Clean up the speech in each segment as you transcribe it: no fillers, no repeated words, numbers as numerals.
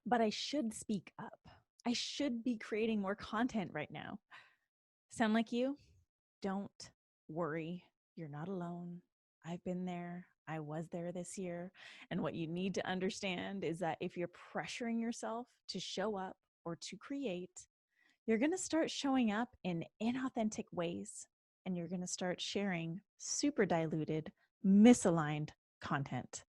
but I should speak up. I should be creating more content right now. Sound like you? Don't worry. You're not alone. I've been there. I was there this year. And what you need to understand is that if you're pressuring yourself to show up or to create, you're going to start showing up in inauthentic ways, and you're going to start sharing super diluted, misaligned content.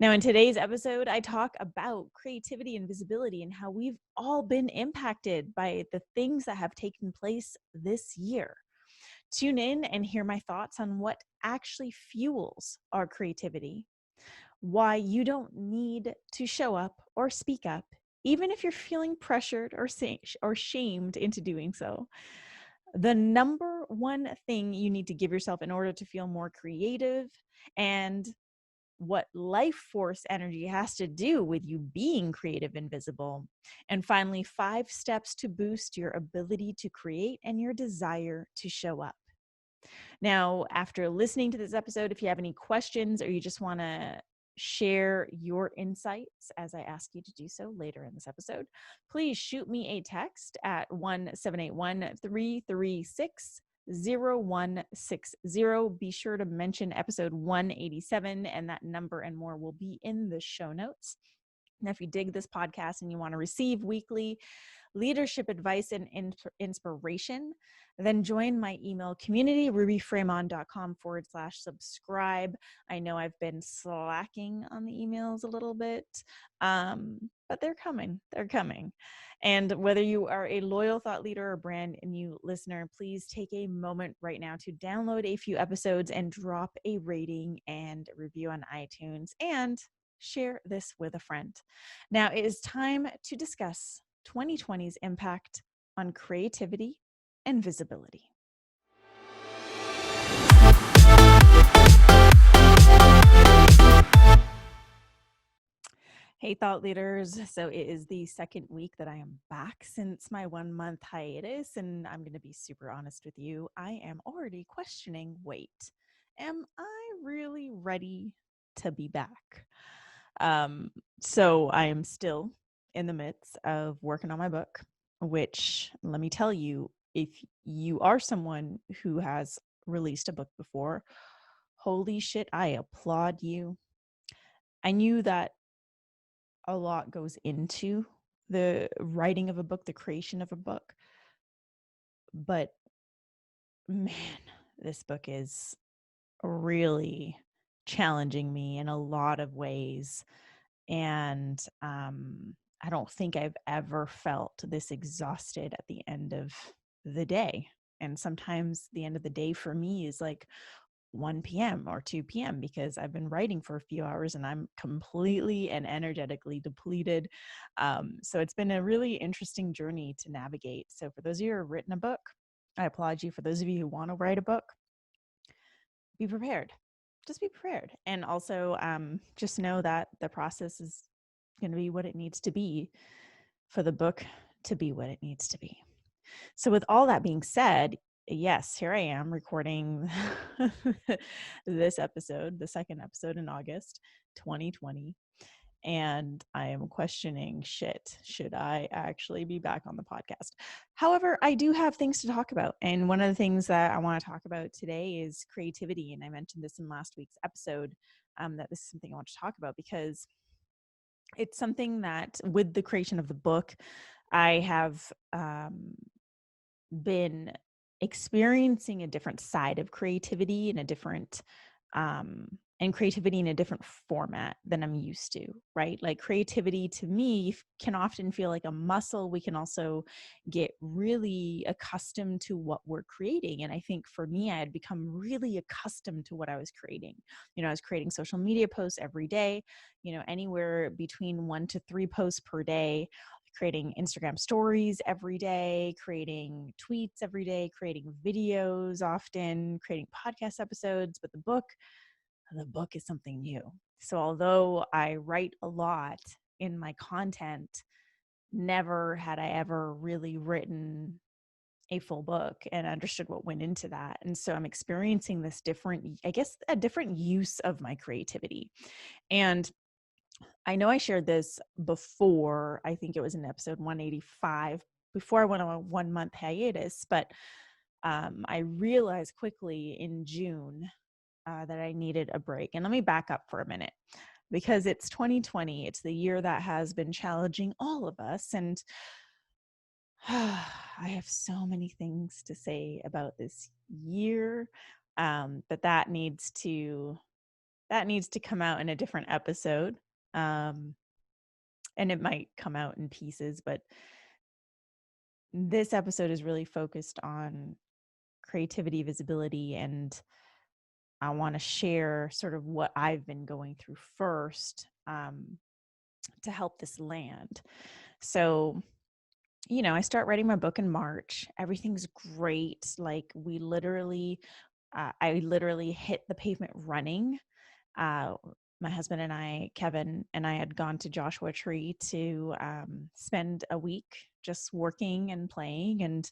Now, in today's episode, I talk about creativity and visibility and how we've all been impacted by the things that have taken place this year. Tune in and hear my thoughts on what actually fuels our creativity, why you don't need to show up or speak up, even if you're feeling pressured or shamed into doing so. The number one thing you need to give yourself in order to feel more creative, and what life force energy has to do with you being creative and visible. And finally, 5 steps to boost your ability to create and your desire to show up. Now, after listening to this episode, if you have any questions or you just want to share your insights as I ask you to do so later in this episode, please shoot me a text at 1-781-336-0160. Be sure to mention episode 187, and that number and more will be in the show notes. Now, if you dig this podcast and you want to receive weekly leadership advice and inspiration, then join my email community, rubyfremon.com/subscribe. I know I've been slacking on the emails a little bit, but they're coming. They're coming. And whether you are a loyal thought leader or brand new listener, please take a moment right now to download a few episodes and drop a rating and review on iTunes, and share this with a friend. Now it is time to discuss 2020's impact on creativity and visibility. Hey, thought leaders. So it is the second week that I am back since my 1-month hiatus. And I'm going to be super honest with you. I am already questioning, wait, am I really ready to be back? So I am still in the midst of working on my book, which, let me tell you, if you are someone who has released a book before, holy shit, I applaud you. I knew that a lot goes into the writing of a book, the creation of a book, but man, this book is really challenging me in a lot of ways. And I don't think I've ever felt this exhausted at the end of the day. And sometimes the end of the day for me is like 1 p.m. or 2 p.m. because I've been writing for a few hours and I'm completely and energetically depleted. So it's been a really interesting journey to navigate. So for those of you who have written a book, I applaud you. For those of you who want to write a book, be prepared. Just be prepared. And also just know that the process is going to be what it needs to be for the book to be what it needs to be. So with all that being said, yes, here I am recording this episode, the second episode in August 2020. And I am questioning, shit, should I actually be back on the podcast? However, I do have things to talk about. And one of the things that I want to talk about today is creativity. And I mentioned this in last week's episode, that this is something I want to talk about because it's something that with the creation of the book, I have been experiencing a different side of creativity and a different creativity in a different format than I'm used to, right? Like creativity to me can often feel like a muscle. We can also get really accustomed to what we're creating. And I think for me, I had become really accustomed to what I was creating. I was creating social media posts every day, anywhere between 1 to 3 posts per day, creating Instagram stories every day, creating tweets every day, creating videos often, creating podcast episodes. But the book is something new. So although I write a lot in my content, never had I ever really written a full book and understood what went into that. And so I'm experiencing this different, I guess, a different use of my creativity. And I know I shared this before. I think it was in episode 185, before I went on a 1-month hiatus, but I realized quickly in June that I needed a break. And let me back up for a minute, because it's 2020. It's the year that has been challenging all of us. And I have so many things to say about this year, but that needs to come out in a different episode. And it might come out in pieces, but this episode is really focused on creativity, visibility, and I want to share sort of what I've been going through first, to help this land. So, I start writing my book in March. Everything's great. Like I literally hit the pavement running. Uh, my husband and I, Kevin and I, had gone to Joshua Tree to spend a week just working and playing. And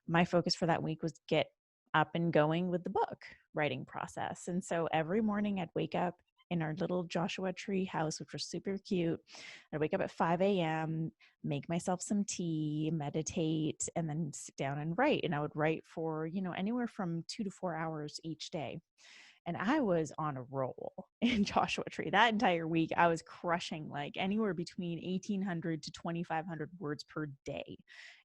my focus for that week was get up and going with the book writing process. And so every morning I'd wake up in our little Joshua Tree house, which was super cute. I'd wake up at 5 a.m., make myself some tea, meditate, and then sit down and write. And I would write for, anywhere from 2 to 4 hours each day. And I was on a roll in Joshua Tree. That entire week, I was crushing like anywhere between 1,800 to 2,500 words per day.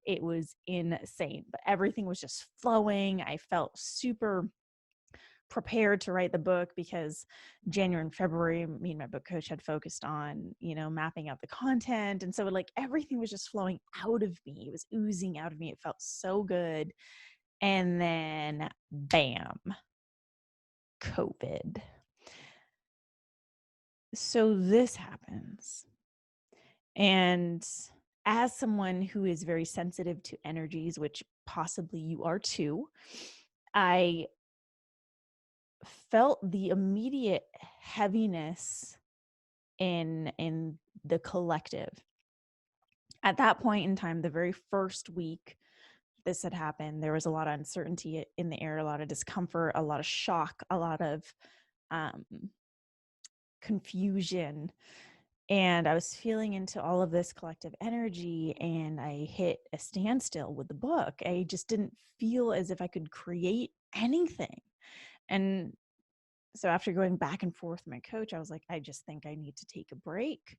It was insane, but everything was just flowing. I felt super prepared to write the book because January and February, me and my book coach had focused on, mapping out the content. And so like everything was just flowing out of me. It was oozing out of me. It felt so good. And then bam, COVID. So this happens. And as someone who is very sensitive to energies, which possibly you are too, I felt the immediate heaviness in the collective. At that point in time, the very first week this had happened, there was a lot of uncertainty in the air, a lot of discomfort, a lot of shock, a lot of confusion. And I was feeling into all of this collective energy, and I hit a standstill with the book. I just didn't feel as if I could create anything. And so after going back and forth with my coach, I was like, I just think I need to take a break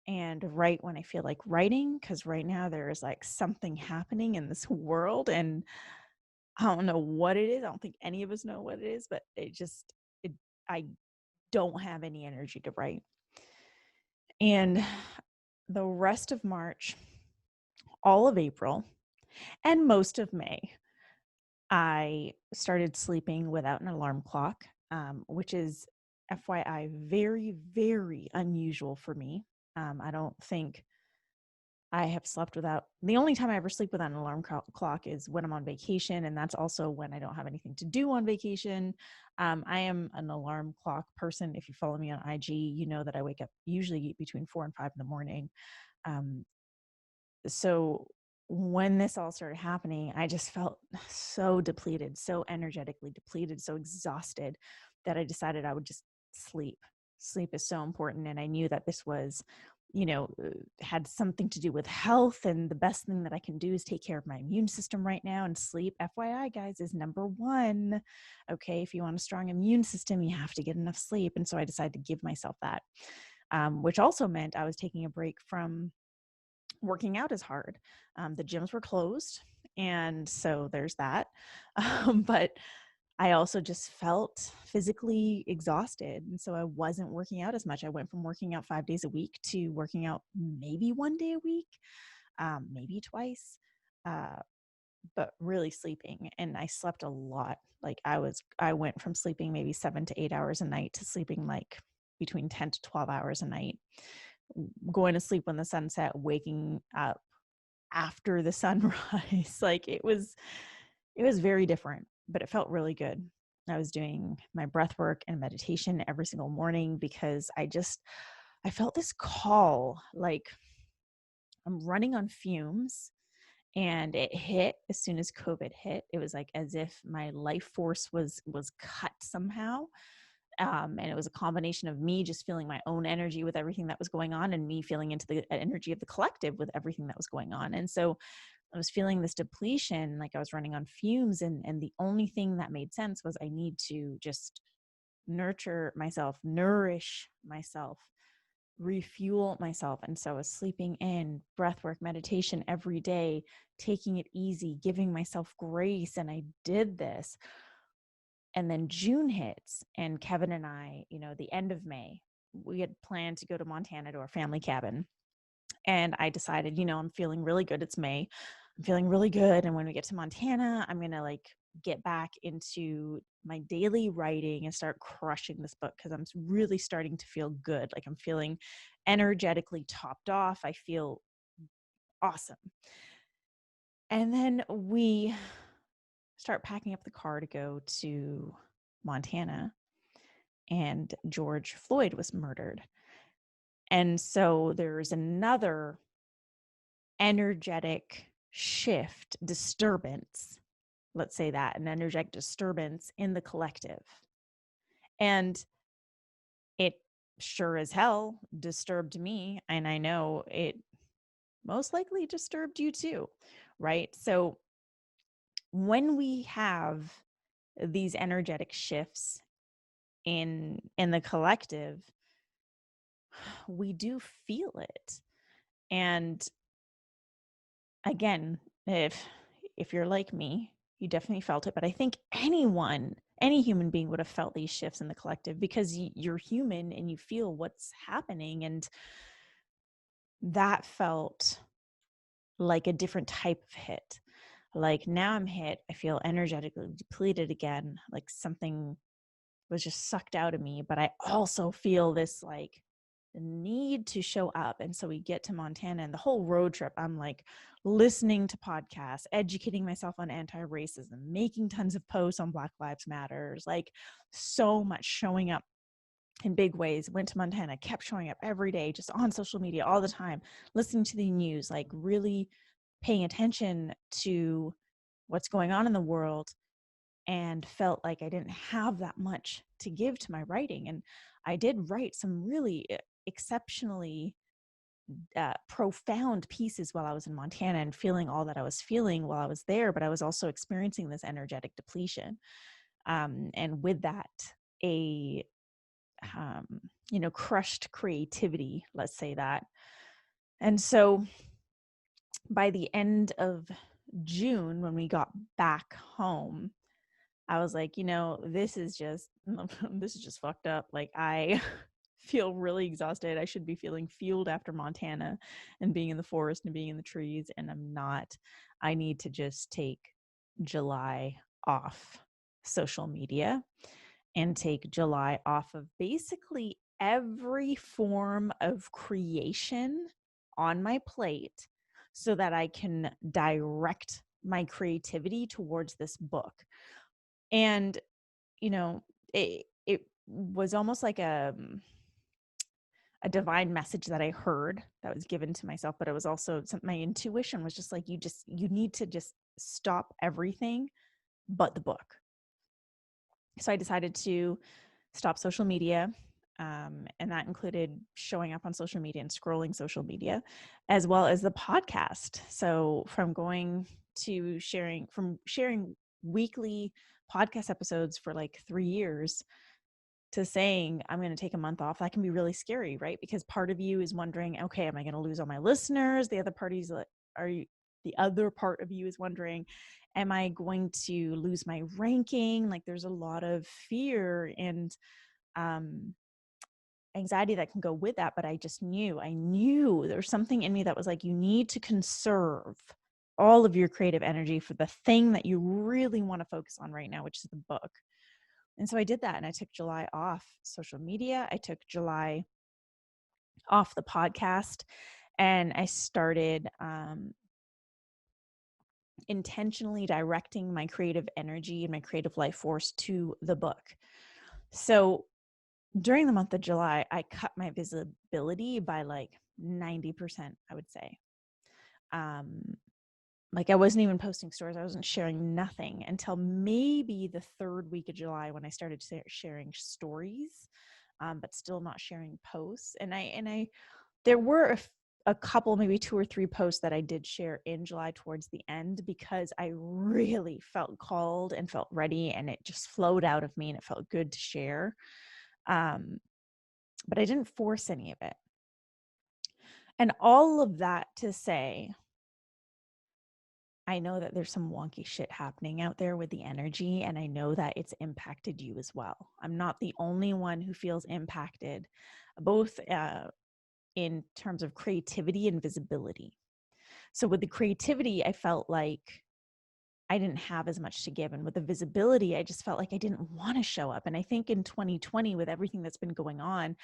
and write when I feel like writing, because right now there is like something happening in this world, and I don't know what it is. I don't think any of us know what it is, but I don't have any energy to write. And the rest of March, all of April, and most of May, I started sleeping without an alarm clock, which is, FYI, very, very unusual for me. I don't think I have slept without. The only time I ever sleep without an alarm clock is when I'm on vacation, and that's also when I don't have anything to do on vacation. I am an alarm clock person. If you follow me on IG, you know that I wake up usually between 4 and 5 in the morning. So when this all started happening, I just felt so depleted, so energetically depleted, so exhausted that I decided I would just sleep. Sleep is so important. And I knew that this was, had something to do with health. And the best thing that I can do is take care of my immune system right now. And sleep, FYI, guys, is number one. Okay. If you want a strong immune system, you have to get enough sleep. And so I decided to give myself that, which also meant I was taking a break from working out as hard. The gyms were closed, and so there's that. But I also just felt physically exhausted, and so I wasn't working out as much. I went from working out 5 days a week to working out maybe 1 day a week, maybe twice, but really sleeping. And I slept a lot. Like I went from sleeping maybe 7 to 8 hours a night to sleeping like between 10 to 12 hours a night, going to sleep when the sun set, waking up after the sunrise. Like it was very different, but it felt really good. I was doing my breath work and meditation every single morning because I felt this call, like I'm running on fumes. And it hit as soon as COVID hit. It was like as if my life force was cut somehow. And it was a combination of me just feeling my own energy with everything that was going on and me feeling into the energy of the collective with everything that was going on. And so I was feeling this depletion, like I was running on fumes. And the only thing that made sense was I need to just nurture myself, nourish myself, refuel myself. And so I was sleeping in, breath work, meditation every day, taking it easy, giving myself grace. And I did this. And then June hits, and Kevin and I, the end of May, we had planned to go to Montana to our family cabin. And I decided, I'm feeling really good. It's May. I'm feeling really good. And when we get to Montana, I'm going to get back into my daily writing and start crushing this book because I'm really starting to feel good. Like I'm feeling energetically topped off. I feel awesome. And then we start packing up the car to go to Montana, and George Floyd was murdered. And so there's another energetic shift, disturbance, let's say that, an energetic disturbance in the collective. And it sure as hell disturbed me. And I know it most likely disturbed you too, right? So when we have these energetic shifts in the collective, we do feel it. And again, if you're like me, you definitely felt it. But I think any human being would have felt these shifts in the collective because you're human and you feel what's happening. And that felt like a different type of hit. Like now I'm hit, I feel energetically depleted again, like something was just sucked out of me. But I also feel this the need to show up. And so we get to Montana, and the whole road trip, I'm listening to podcasts, educating myself on anti-racism, making tons of posts on Black Lives Matters, so much showing up in big ways. Went to Montana, kept showing up every day, just on social media all the time, listening to the news, really paying attention to what's going on in the world, and felt like I didn't have that much to give to my writing. And I did write some really exceptionally profound pieces while I was in Montana and feeling all that I was feeling while I was there, but I was also experiencing this energetic depletion. And with that, a, crushed creativity, let's say that. And so by the end of June, when we got back home, I was like, this is just fucked up. I feel really exhausted. I should be feeling fueled after Montana and being in the forest and being in the trees, and I'm not. I need to just take July off social media and take July off of basically every form of creation on my plate so that I can direct my creativity towards this book. And, it was almost like a divine message that I heard that was given to myself, but it was also my intuition was just you need to just stop everything but the book. So I decided to stop social media. And that included showing up on social media and scrolling social media, as well as the podcast. So from sharing weekly podcast episodes for 3 years to saying I'm going to take a month off, that can be really scary, right? Because part of you is wondering, okay, am I going to lose all my listeners? The other part of you is wondering, am I going to lose my ranking? There's a lot of fear and anxiety that can go with that. But I knew there was something in me that was you need to conserve all of your creative energy for the thing that you really want to focus on right now, which is the book. And so I did that, and I took July off social media. I took July off the podcast, and I started intentionally directing my creative energy and my creative life force to the book. So during the month of July, I cut my visibility by 90%, I would say. Like I wasn't even posting stories. I wasn't sharing nothing until maybe the third week of July when I started sharing stories, but still not sharing posts. There were a couple, maybe 2 or 3 posts that I did share in July towards the end because I really felt called and felt ready, and it just flowed out of me and it felt good to share. But I didn't force any of it. And all of that to say, I know that there's some wonky shit happening out there with the energy, and I know that it's impacted you as well. I'm not the only one who feels impacted, both in terms of creativity and visibility. So with the creativity, I felt like I didn't have as much to give. And with the visibility, I just felt like I didn't want to show up. And I think in 2020, with everything that's been going on,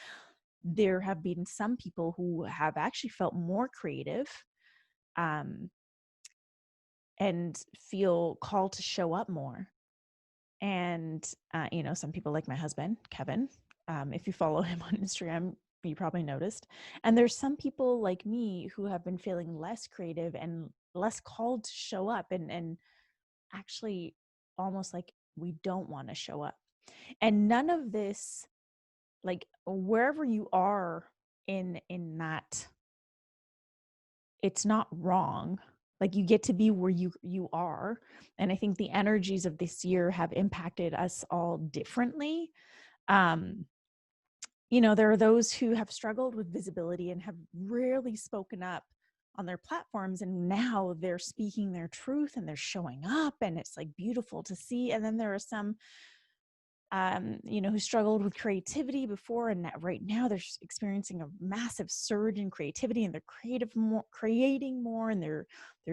there have been some people who have actually felt more creative, and feel called to show up more. And, some people like my husband, Kevin, if you follow him on Instagram, you probably noticed. And there's some people like me who have been feeling less creative and less called to show up, and actually almost like we don't want to show up. And none of this, like wherever you are in that, it's not wrong. Like you get to be where you are. And I think the energies of this year have impacted us all differently. There are those who have struggled with visibility and have rarely spoken up on their platforms, and now they're speaking their truth and they're showing up, and it's like beautiful to see. And then there are some who struggled with creativity before, and that right now they're experiencing a massive surge in creativity, and they're creating more, and they're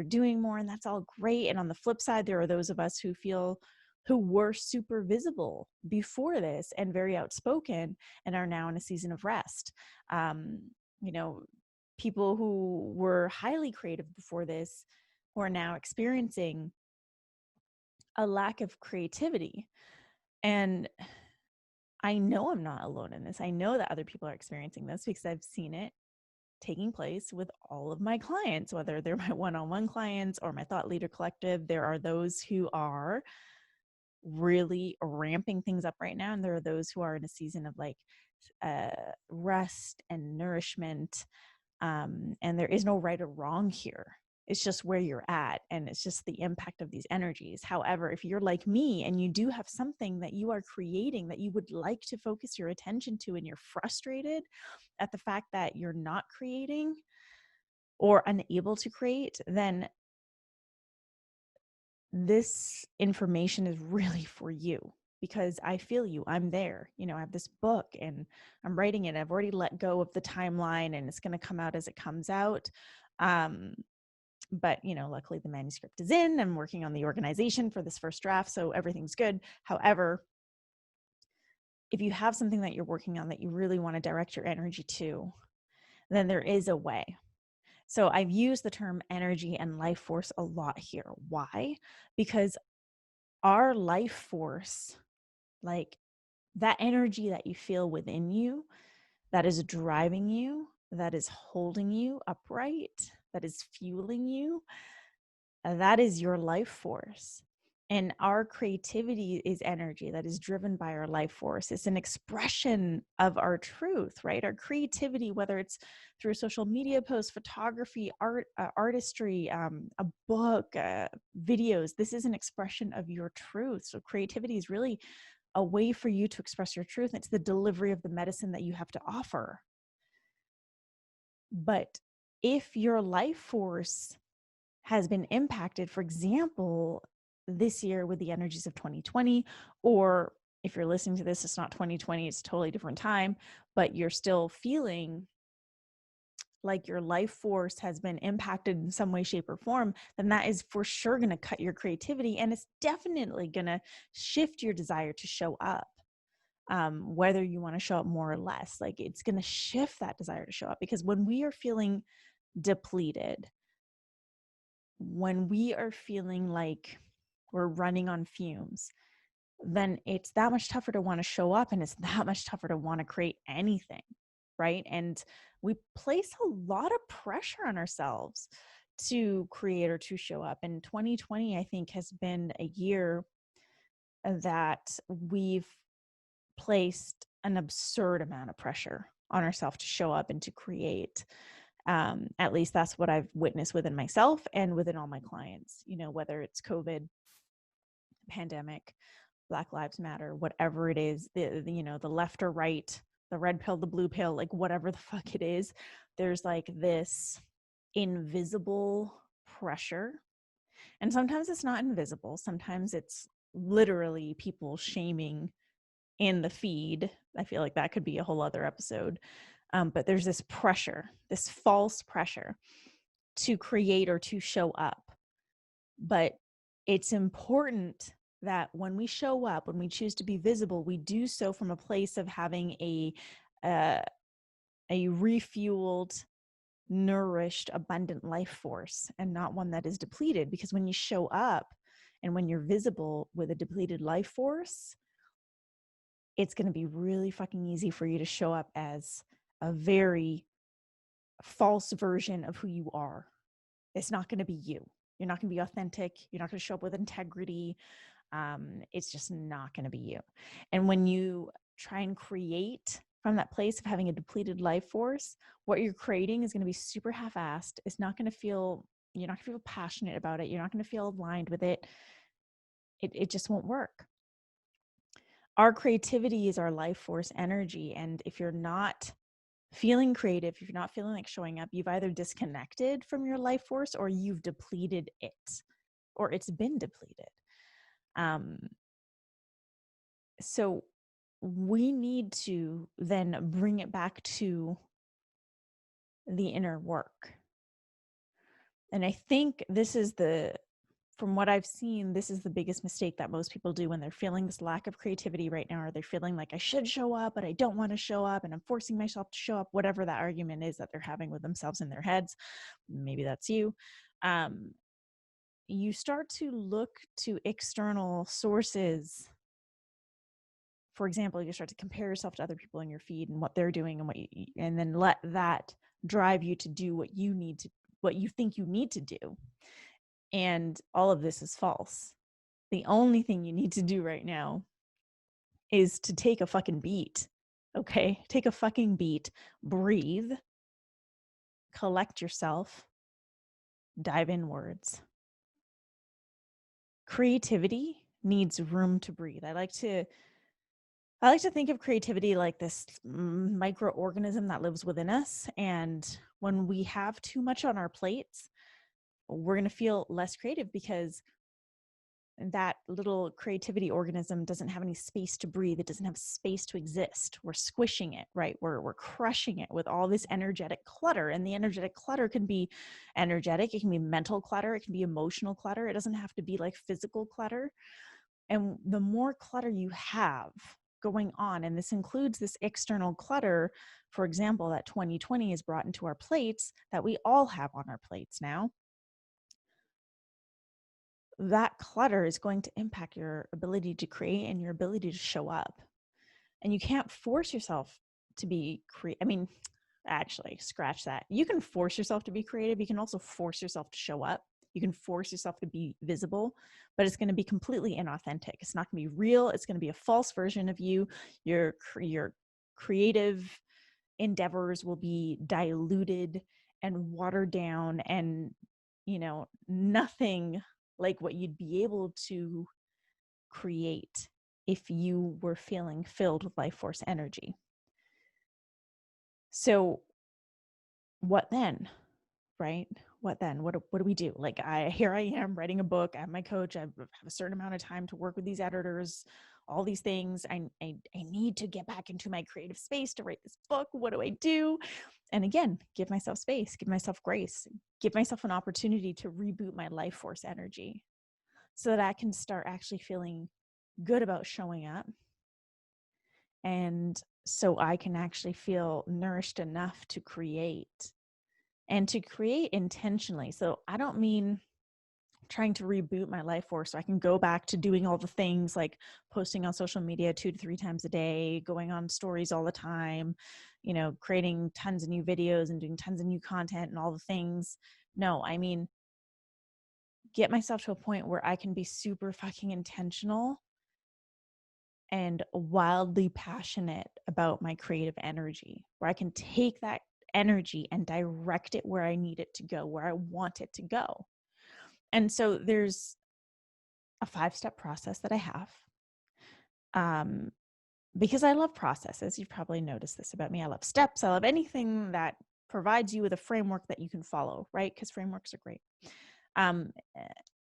doing more, and that's all great. And on the flip side, there are those of us who were super visible before this and very outspoken, and are now in a season of rest. You know, People who were highly creative before this, who are now experiencing a lack of creativity. And I know I'm not alone in this. I know that other people are experiencing this because I've seen it taking place with all of my clients, whether they're my one-on-one clients or my Thought Leader Collective. There are those who are really ramping things up right now, and there are those who are in a season of like rest and nourishment. And there is no right or wrong here. It's just where you're at, and it's just the impact of these energies. However, if you're like me and you do have something that you are creating that you would like to focus your attention to, and you're frustrated at the fact that you're not creating or unable to create, then this information is really for you, because I feel you. I'm there. I have this book and I'm writing it. I've already let go of the timeline, and it's going to come out as it comes out. But luckily the manuscript is in. I'm working on the organization for this first draft, so everything's good. However, if you have something that you're working on that you really want to direct your energy to, then there is a way. So I've used the term energy and life force a lot here. Why? Because our life force, like that energy that you feel within you, that is driving you, that is holding you upright, that is fueling you, that is your life force. And our creativity is energy that is driven by our life force. It's an expression of our truth, right? Our creativity, whether it's through social media posts, photography, art, artistry, a book, videos, this is an expression of your truth. So creativity is really a way for you to express your truth. It's the delivery of the medicine that you have to offer. But if your life force has been impacted, for example, this year with the energies of 2020, or if you're listening to this, it's not 2020, it's a totally different time, but you're still feeling like your life force has been impacted in some way, shape, or form, then that is for sure going to cut your creativity, and it's definitely going to shift your desire to show up. Whether you want to show up more or less, like it's going to shift that desire to show up, because when we are feeling depleted, when we are feeling like we're running on fumes, then it's that much tougher to want to show up, and it's that much tougher to want to create anything, right? And we place a lot of pressure on ourselves to create or to show up. And 2020, I think, has been a year that we've placed an absurd amount of pressure on ourselves to show up and to create. At least that's what I've witnessed within myself and within all my clients, whether it's COVID, pandemic, Black Lives Matter, whatever it is, the left or right, the red pill, the blue pill, like whatever the fuck it is, there's like this invisible pressure. And sometimes it's not invisible. Sometimes it's literally people shaming in the feed. I feel like that could be a whole other episode. But there's this pressure, this false pressure to create or to show up. But it's important that when we show up, when we choose to be visible, we do so from a place of having a refueled, nourished, abundant life force, and not one that is depleted. Because when you show up and when you're visible with a depleted life force, it's going to be really fucking easy for you to show up as a very false version of who you are. It's not going to be you. You're not going to be authentic. You're not going to show up with integrity. It's just not going to be you. And when you try and create from that place of having a depleted life force, what you're creating is going to be super half-assed. It's not going to feel, you're not going to feel passionate about it. You're not going to feel aligned with it. It just won't work. Our creativity is our life force energy. And if you're not feeling creative, if you're not feeling like showing up, you've either disconnected from your life force or you've depleted it, or it's been depleted. So we need to then bring it back to the inner work. And I think this is from what I've seen, this is the biggest mistake that most people do when they're feeling this lack of creativity right now, or they're feeling like I should show up, but I don't want to show up, and I'm forcing myself to show up, whatever that argument is that they're having with themselves in their heads. Maybe that's you. You start to look to external sources. For example, you start to compare yourself to other people in your feed and what they're doing, and then let that drive you to do what you think you need to do. And all of this is false. The only thing you need to do right now is to take a fucking beat. Okay? Take a fucking beat, breathe, collect yourself, dive inwards. Creativity needs room to breathe. I like to think of creativity like this microorganism that lives within us. And when we have too much on our plates, we're going to feel less creative because that little creativity organism doesn't have any space to breathe. It doesn't have space to exist. We're squishing it, right? We're crushing it with all this energetic clutter. And the energetic clutter can be energetic. It can be mental clutter. It can be emotional clutter. It doesn't have to be like physical clutter. And the more clutter you have going on, and this includes this external clutter, for example, that 2020 has brought into our plates, that we all have on our plates now, that clutter is going to impact your ability to create and your ability to show up. And you can't force yourself to be actually, scratch that. You can force yourself to be creative. You can also force yourself to show up. You can force yourself to be visible, but it's going to be completely inauthentic. It's not going to be real. It's going to be a false version of you. Your creative endeavors will be diluted and watered down, and nothing like what you'd be able to create if you were feeling filled with life force energy. So what then? Right? What then? What do we do? Like, here I am writing a book. I'm my coach. I have a certain amount of time to work with these editors, all these things. I need to get back into my creative space to write this book. What do I do? And again, give myself space, give myself grace, give myself an opportunity to reboot my life force energy so that I can start actually feeling good about showing up. And so I can actually feel nourished enough to create. And to create intentionally. So I don't mean trying to reboot my life force so I can go back to doing all the things like posting on social media 2 to 3 times a day, going on stories all the time, creating tons of new videos and doing tons of new content and all the things No, I mean, get myself to a point where I can be super fucking intentional and wildly passionate about my creative energy, where I can take that energy and direct it where I need it to go, where I want it to go. And so there's a 5-step process that I have. Because I love processes. You've probably noticed this about me. I love steps. I love anything that provides you with a framework that you can follow, right? Because frameworks are great. Um,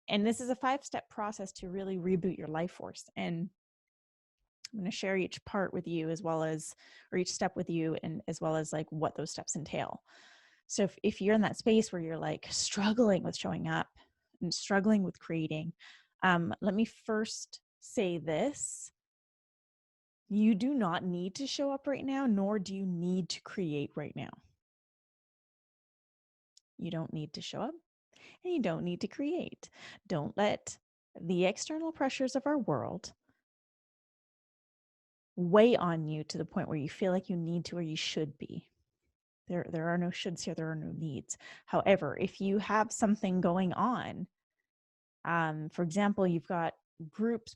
and this is a 5-step process to really reboot your life force. And I'm going to share each part with you or each step with you, and as well as like what those steps entail. So if you're in that space where you're like struggling with showing up and struggling with creating, let me first say this. You do not need to show up right now, nor do you need to create right now. You don't need to show up and you don't need to create. Don't let the external pressures of our world weigh on you to the point where you feel like you need to or you should be. There are no shoulds here, there are no needs. However, if you have something going on, for example, you've got groups,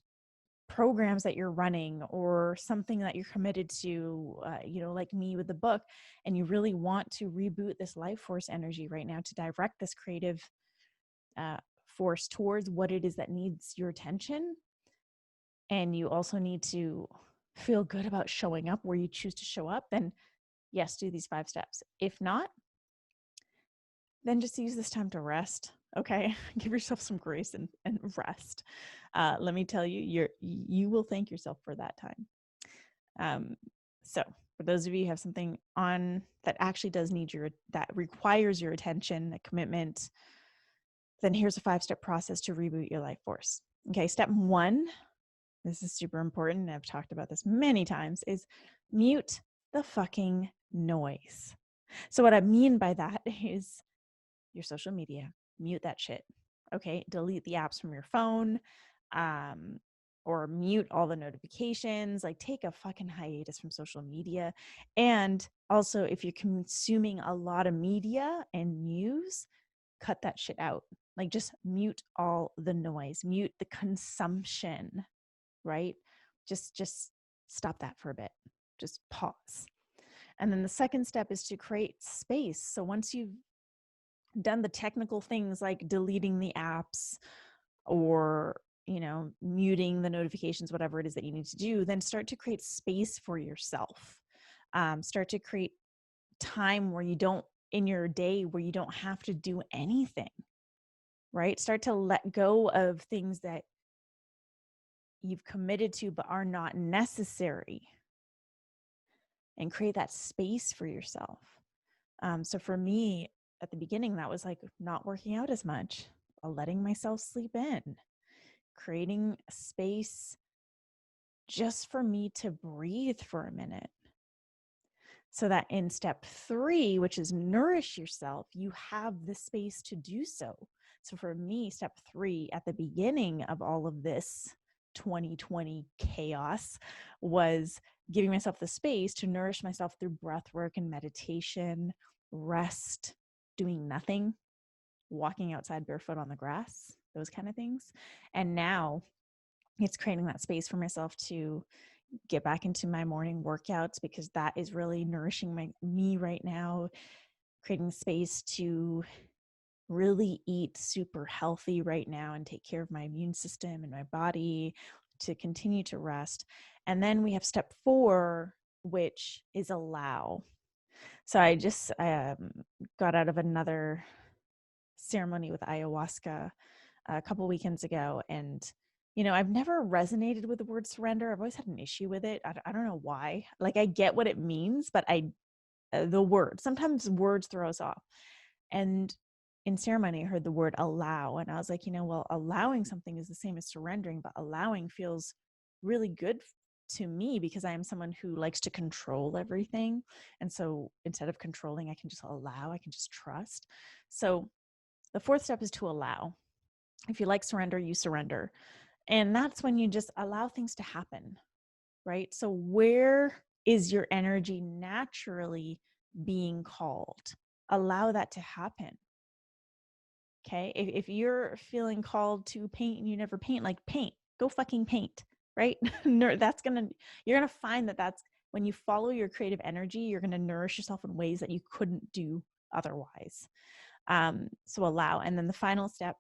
programs that you're running, or something that you're committed to, like me with the book, and you really want to reboot this life force energy right now to direct this creative force towards what it is that needs your attention. And you also need to feel good about showing up where you choose to show up, then yes, do these 5 steps. If not, then just use this time to rest. Okay. Give yourself some grace and rest. Let me tell you, you will thank yourself for that time. So for those of you who have something on that actually does need that requires your attention, a commitment, then here's a 5-step process to reboot your life force. Okay. Step 1, this is super important, and I've talked about this many times, is mute the fucking noise. So what I mean by that is your social media, mute that shit. Okay. Delete the apps from your phone, or mute all the notifications. Like, take a fucking hiatus from social media. And also, if you're consuming a lot of media and news, cut that shit out. Like, just mute all the noise, mute the consumption, right? Just stop that for a bit. Just pause. And then the second step is to create space. So once you've done the technical things like deleting the apps or muting the notifications, whatever it is that you need to do, then start to create space for yourself. Start to create time where you don't, in your day, where you don't have to do anything, right? Start to let go of things that you've committed to but are not necessary, and create that space for yourself. So for me, at the beginning, that was like not working out as much, letting myself sleep in, creating a space just for me to breathe for a minute. So that in step 3, which is nourish yourself, you have the space to do so. So for me, step 3 at the beginning of all of this 2020 chaos was giving myself the space to nourish myself through breath work and meditation, rest, doing nothing, walking outside barefoot on the grass, those kind of things. And now it's creating that space for myself to get back into my morning workouts, because that is really nourishing me right now, creating space to really eat super healthy right now and take care of my immune system and my body, to continue to rest. And then we have step 4, which is allow. So I just got out of another ceremony with ayahuasca a couple weekends ago, and I've never resonated with the word surrender. I've always had an issue with it. I don't know why. Like, I get what it means, but the word, sometimes words throw us off. And in ceremony, I heard the word allow, and I was like, well, allowing something is the same as surrendering, but allowing feels really good to me because I am someone who likes to control everything. And so instead of controlling, I can just allow, I can just trust. So the 4th step is to allow. If you like surrender, you surrender. And that's when you just allow things to happen, right? So where is your energy naturally being called? Allow that to happen. Okay. If you're feeling called to paint and you never paint, like paint, go fucking paint, right? You're going to find that that's when you follow your creative energy, you're going to nourish yourself in ways that you couldn't do otherwise. So allow. And then the final step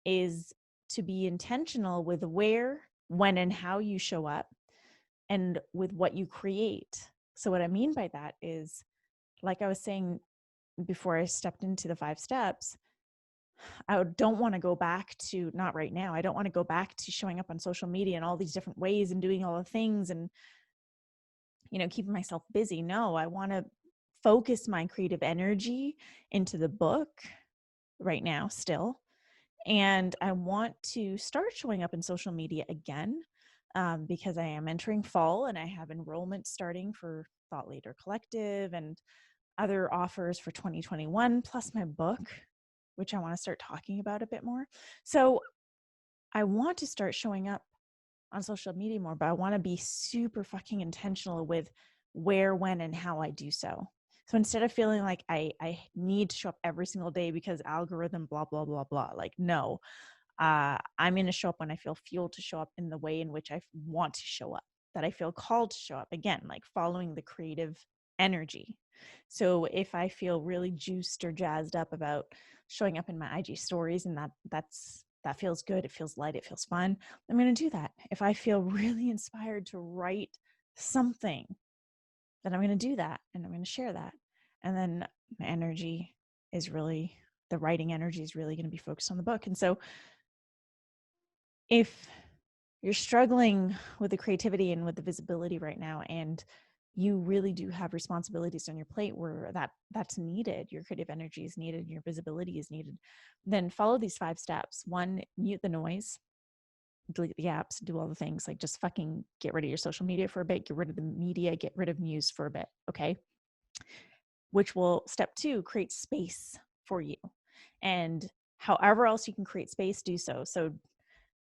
is to be intentional with where, when, and how you show up and with what you create. So what I mean by that is, like I was saying before I stepped into the 5 steps, I don't want to go back to, not right now, I don't want to go back to showing up on social media in all these different ways and doing all the things and, keeping myself busy. No, I want to focus my creative energy into the book right now still. And I want to start showing up in social media again, because I am entering fall and I have enrollment starting for Thought Leader Collective and other offers for 2021, plus my book, which I want to start talking about a bit more. So I want to start showing up on social media more, but I want to be super fucking intentional with where, when, and how I do so. So instead of feeling like I need to show up every single day because algorithm, blah, blah, blah, blah, like, no, I'm going to show up when I feel fueled to show up in the way in which I want to show up, that I feel called to show up. Again, like following the creative energy. So if I feel really juiced or jazzed up about showing up in my IG stories and that feels good, it feels light, it feels fun, I'm going to do that. If I feel really inspired to write something, then I'm going to do that and I'm going to share that. And then my energy is really, the writing energy is really going to be focused on the book. And so if you're struggling with the creativity and with the visibility right now, and you really do have responsibilities on your plate where that's needed, your creative energy is needed, your visibility is needed, then follow these 5 steps. 1, mute the noise, delete the apps, do all the things, like just fucking get rid of your social media for a bit, get rid of the media, get rid of news for a bit. Okay. Which will, step 2, create space for you. And however else you can create space, do so. So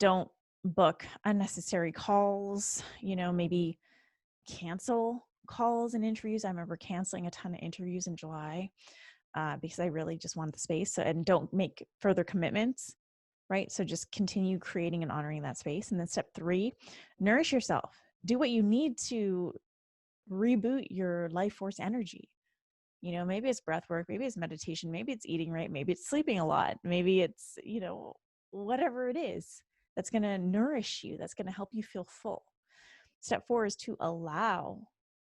don't book unnecessary calls, maybe cancel calls and interviews. I remember canceling a ton of interviews in July because I really just wanted the space. So, and don't make further commitments, right? So just continue creating and honoring that space. And then step 3, nourish yourself. Do what you need to reboot your life force energy. Maybe it's breath work, maybe it's meditation, maybe it's eating right, maybe it's sleeping a lot, maybe it's, whatever it is that's going to nourish you, that's going to help you feel full. Step 4 is to allow,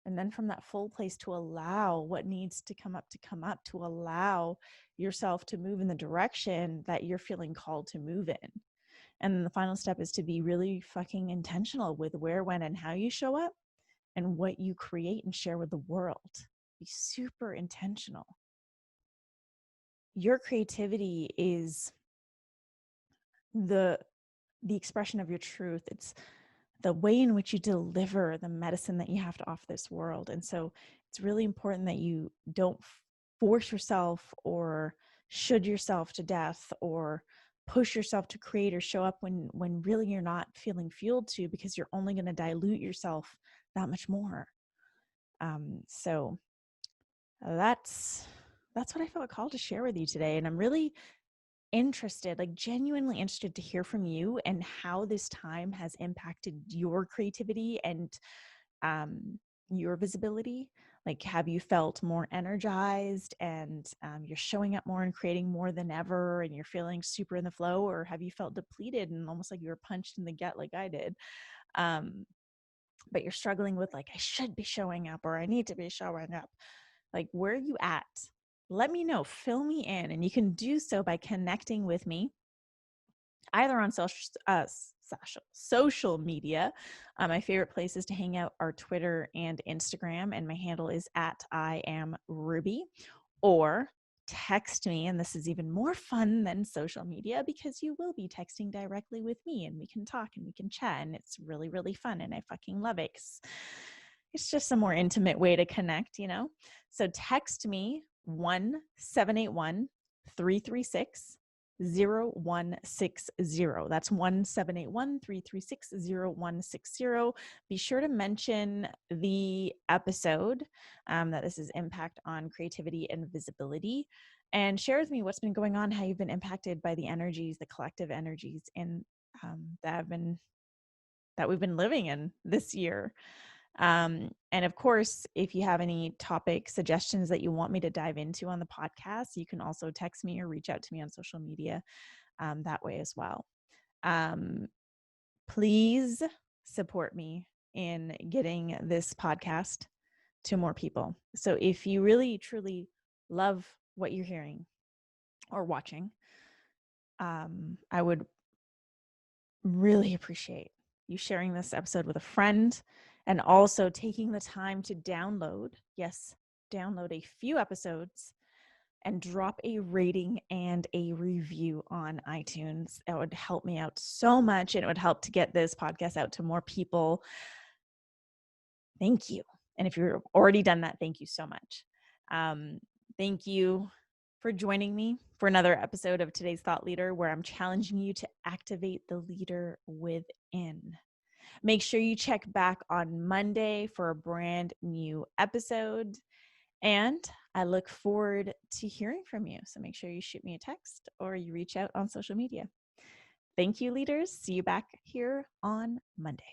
and then from that full place, to allow what needs to come up, to allow yourself to move in the direction that you're feeling called to move in. And then the final step is to be really fucking intentional with where, when, and how you show up and what you create and share with the world. Be super intentional. Your creativity is the expression of your truth. It's the way in which you deliver the medicine that you have to offer this world. And so it's really important that you don't force yourself or should yourself to death or push yourself to create or show up when really you're not feeling fueled to, because you're only going to dilute yourself that much more. So that's what I felt called to share with you today. And I'm really interested, like genuinely interested, to hear from you and how this time has impacted your creativity and your visibility. Like, have you felt more energized and you're showing up more and creating more than ever and you're feeling super in the flow? Or have you felt depleted and almost like you were punched in the gut like I did? But you're struggling with, like, I should be showing up or I need to be showing up. Like, where are you at? Let me know, fill me in. And you can do so by connecting with me either on social media. My favorite places to hang out are Twitter and Instagram, and my handle is @IamRuby. Or text me, and this is even more fun than social media because you will be texting directly with me and we can talk and we can chat, and it's really, really fun and I fucking love it. It's just a more intimate way to connect, So text me 1-781-336-0160. That's 1-781-336-0160. Be sure to mention the episode that this is impact on creativity and visibility. and share with me what's been going on, how you've been impacted by the energies, the collective energies in that we've been living in this year. And of course, if you have any topic suggestions that you want me to dive into on the podcast, you can also text me or reach out to me on social media that way as well. Please support me in getting this podcast to more people. So if you really, truly love what you're hearing or watching, I would really appreciate you sharing this episode with a friend and also taking the time to download a few episodes and drop a rating and a review on iTunes. That would help me out so much, and it would help to get this podcast out to more people. Thank you. And if you've already done that, thank you so much. Thank you for joining me for another episode of Today's Thought Leader, where I'm challenging you to activate the leader within. Make sure you check back on Monday for a brand new episode. And I look forward to hearing from you. So make sure you shoot me a text or you reach out on social media. Thank you, leaders. See you back here on Monday.